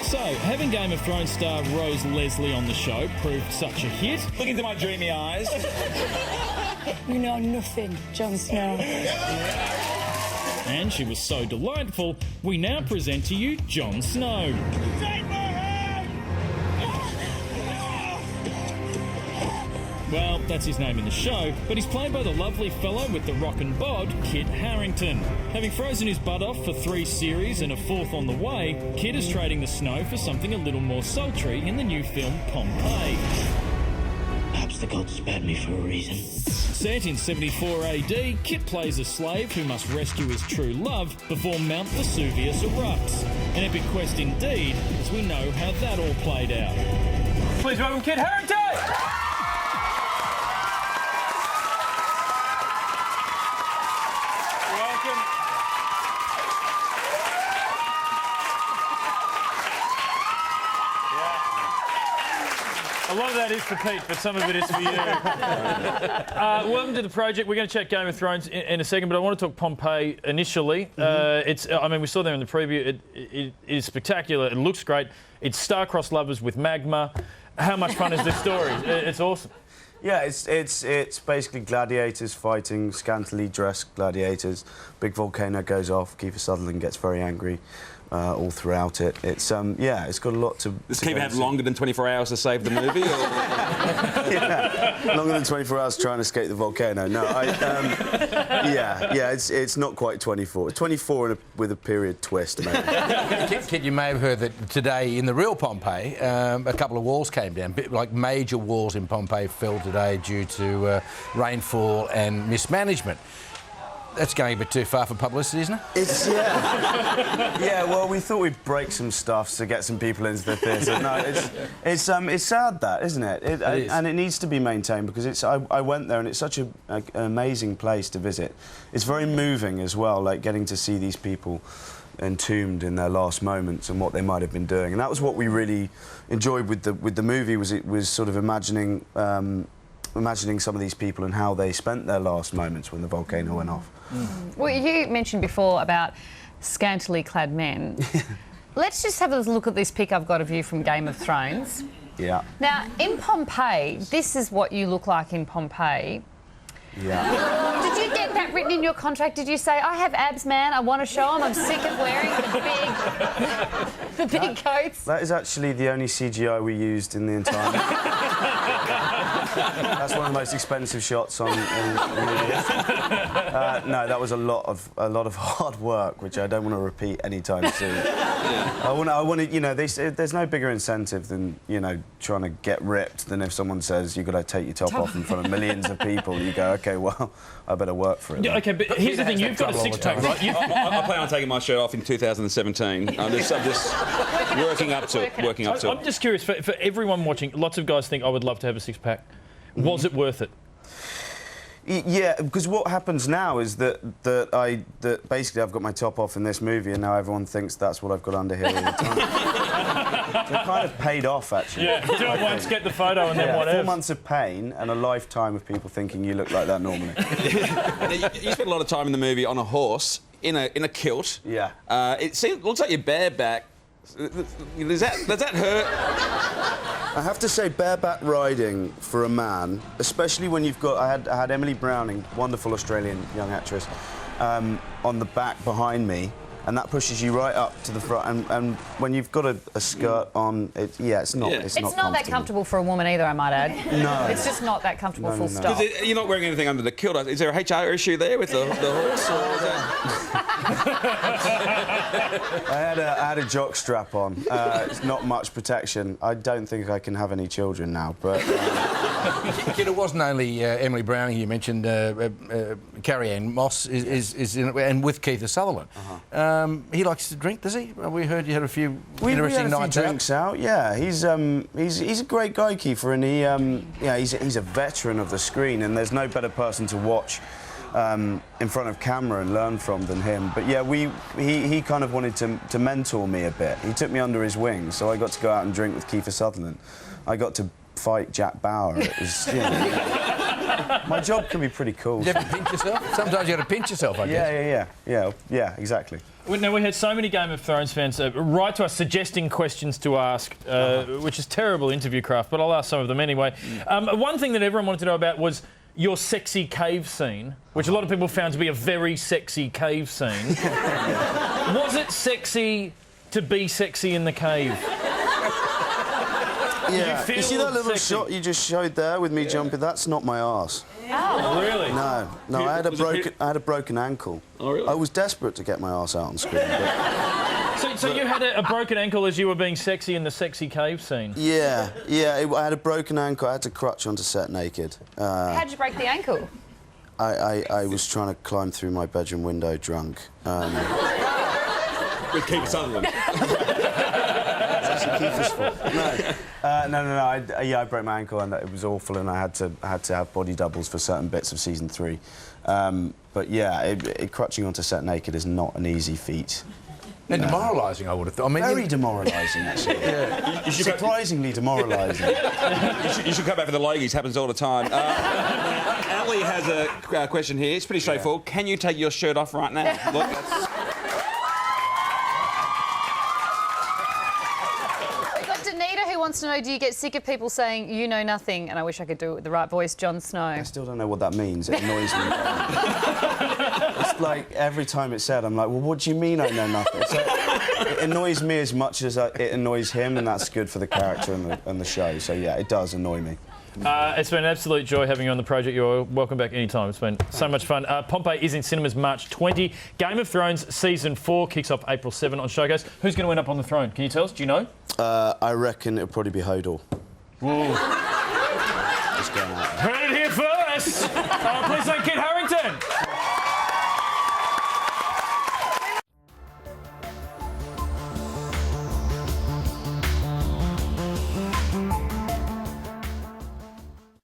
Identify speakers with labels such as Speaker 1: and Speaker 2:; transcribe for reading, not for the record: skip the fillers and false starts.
Speaker 1: So, having Game of Thrones star Rose Leslie on the show proved such a hit.
Speaker 2: Look into my dreamy eyes.
Speaker 3: You know nothing, Jon Snow.
Speaker 1: And she was so delightful, we now present to you Jon Snow. Well, that's his name in the show, but he's played by the lovely fellow with the rock and bod, Kit Harington. Having frozen his butt off for 3 series and a 4th on the way, Kit is trading the snow for something a little more sultry in the new film Pompeii.
Speaker 4: Perhaps the gods spared me for a reason.
Speaker 1: Set in 74 AD, Kit plays a slave who must rescue his true love before Mount Vesuvius erupts. An epic quest indeed, as we know how that all played out.
Speaker 2: Please welcome Kit Harington! A lot of that is for Pete, but some of it is for you. Welcome to the project. We're going to chat Game of Thrones in a second, but I want to talk Pompeii initially. I mean, we saw there in the preview. It is spectacular. It looks great. It's star-crossed lovers with magma. How much fun is this story? It's awesome.
Speaker 5: Yeah, it's basically gladiators fighting, scantily dressed gladiators. Big volcano goes off. Kiefer Sutherland gets very angry. All throughout it. It's yeah, it's got a lot to...
Speaker 2: Does Kiefer have longer than 24 hours to save the movie?
Speaker 5: Yeah, longer than 24 hours trying to escape the volcano. No, yeah, it's not quite 24. 24 with a period twist, maybe.
Speaker 6: Kid, you may have heard that today in the real Pompeii, a couple of walls came down. Like major walls in Pompeii fell today due to rainfall and mismanagement. That's going a bit too far for publicity, isn't it?
Speaker 5: It's, yeah, well, we thought we'd break some stuff to get some people into the theatre. No, it's sad, that, isn't it? It is. And it needs to be maintained because I went there and it's such an amazing place to visit. It's very moving as well, like getting to see these people entombed in their last moments and what they might have been doing. And that was what we really enjoyed with the movie. It was sort of imagining some of these people and how they spent their last moments when the volcano went off.
Speaker 7: Well, you mentioned before about scantily clad men. Let's just have a look at this pic I've got of you from Game of Thrones.
Speaker 5: Yeah.
Speaker 7: Now, in Pompeii, this is what you look like in Pompeii.
Speaker 5: Yeah.
Speaker 7: Did you get that written in your contract? Did you say, I have abs, man, I want to show them, I'm sick of wearing the big coats?
Speaker 5: That is actually the only CGI we used in the entire... That's one of the most expensive shots on... no, that was a lot of hard work, which I don't want to repeat anytime soon. I want to, you know, there's no bigger incentive than, you know, trying to get ripped than if someone says you've got to take your top off in front of millions of people. You go, OK, well, I better work for it.
Speaker 1: Yeah, OK, but here's the thing, you've got a six-pack, right?
Speaker 2: I plan on taking my shirt off in 2017. I'm just working up to it.
Speaker 1: I'm just curious, for everyone watching, lots of guys think I would love to have a six-pack. Was it worth it?
Speaker 5: Yeah, because what happens now is that basically I've got my top off in this movie and now everyone thinks that's what I've got under here all the time. So it kind of paid off, actually.
Speaker 1: Yeah, do it once, get the photo and then whatever.
Speaker 5: 4 months of pain and a lifetime of people thinking you look like that normally.
Speaker 2: You spent a lot of time in the movie on a horse, in a kilt.
Speaker 5: Yeah.
Speaker 2: It looks like you're bareback. Does that hurt?
Speaker 5: I have to say, bareback riding for a man, especially when you've got... I had Emily Browning, wonderful Australian young actress, on the back behind me, and that pushes you right up to the front. And when you've got a skirt on, it's not.
Speaker 7: It's not that comfortable for a woman either, I might add.
Speaker 5: No.
Speaker 7: It's just not that comfortable, full stop.
Speaker 2: You're not wearing anything under the kilt. Is there a HR issue there with the horse? Or is that...
Speaker 5: I had a jock strap on. It's not much protection. I don't think I can have any children now, but...
Speaker 6: Kid, it wasn't only Emily Browning you mentioned. Carrie-Anne Moss is in it, and with Kiefer Sutherland. He likes to drink, does he? We heard you had a few interesting nights out.
Speaker 5: Drinks out. Yeah, he's a great guy, Kiefer, and he's a veteran of the screen, and there's no better person to watch in front of camera and learn from than him. But yeah, he kind of wanted to mentor me a bit. He took me under his wing, so I got to go out and drink with Kiefer Sutherland. I got to fight Jack Bauer. It was, you know, my job can be pretty cool.
Speaker 6: Did you ever pinch yourself? Sometimes you got to pinch yourself, I guess.
Speaker 5: Yeah, exactly.
Speaker 2: Now, we had so many Game of Thrones fans write to us suggesting questions to ask, which is terrible interview craft, but I'll ask some of them anyway. One thing that everyone wanted to know about was your sexy cave scene, which a lot of people found to be a very sexy cave scene. Was it sexy to be sexy in the cave?
Speaker 5: Yeah. You see that little
Speaker 2: sexy?
Speaker 5: shot you just showed there with me jumping? That's not my arse.
Speaker 2: Oh, really?
Speaker 5: No, I had a broken ankle.
Speaker 8: Oh, really?
Speaker 5: I was desperate to get my arse out on screen. But...
Speaker 2: So you had a broken ankle as you were being sexy in the sexy cave scene?
Speaker 5: Yeah, I had a broken ankle. I had to crutch onto set naked.
Speaker 7: How'd you break the ankle?
Speaker 5: I was trying to climb through my bedroom window drunk.
Speaker 8: With Keith Sutherland.
Speaker 5: Kiefer's fault. No. I broke my ankle and it was awful, and I had to have body doubles for certain bits of season 3. But yeah, crutching onto set naked is not an easy feat.
Speaker 6: And demoralising, I would have thought. I mean,
Speaker 5: very demoralising, actually.
Speaker 8: Yeah. You should
Speaker 5: surprisingly demoralising.
Speaker 8: you should come back for the Logies. Happens all the time. Now, Ali has a question here. It's pretty straightforward. Can you take your shirt off right now? Look, that's...
Speaker 7: Wants to know, do you get sick of people saying you know nothing? And I wish I could do it with the right voice, Jon Snow.
Speaker 5: I still don't know what that means. It annoys me. It's like every time it's said, I'm like, well, what do you mean I know nothing? So it annoys me as much as it annoys him, and that's good for the character and the show. So yeah, it does annoy me.
Speaker 2: It's been an absolute joy having you on the project. You're welcome back anytime. It's been so much fun. Pompeii is in cinemas March 20. Game of Thrones Season 4 kicks off April 7 on Showcase. Who's going to end up on the throne? Can you tell us? Do you know?
Speaker 5: I reckon it'll probably be Hodor.
Speaker 2: Whoa.
Speaker 5: Just going out there.
Speaker 2: Heard it here first! Please don't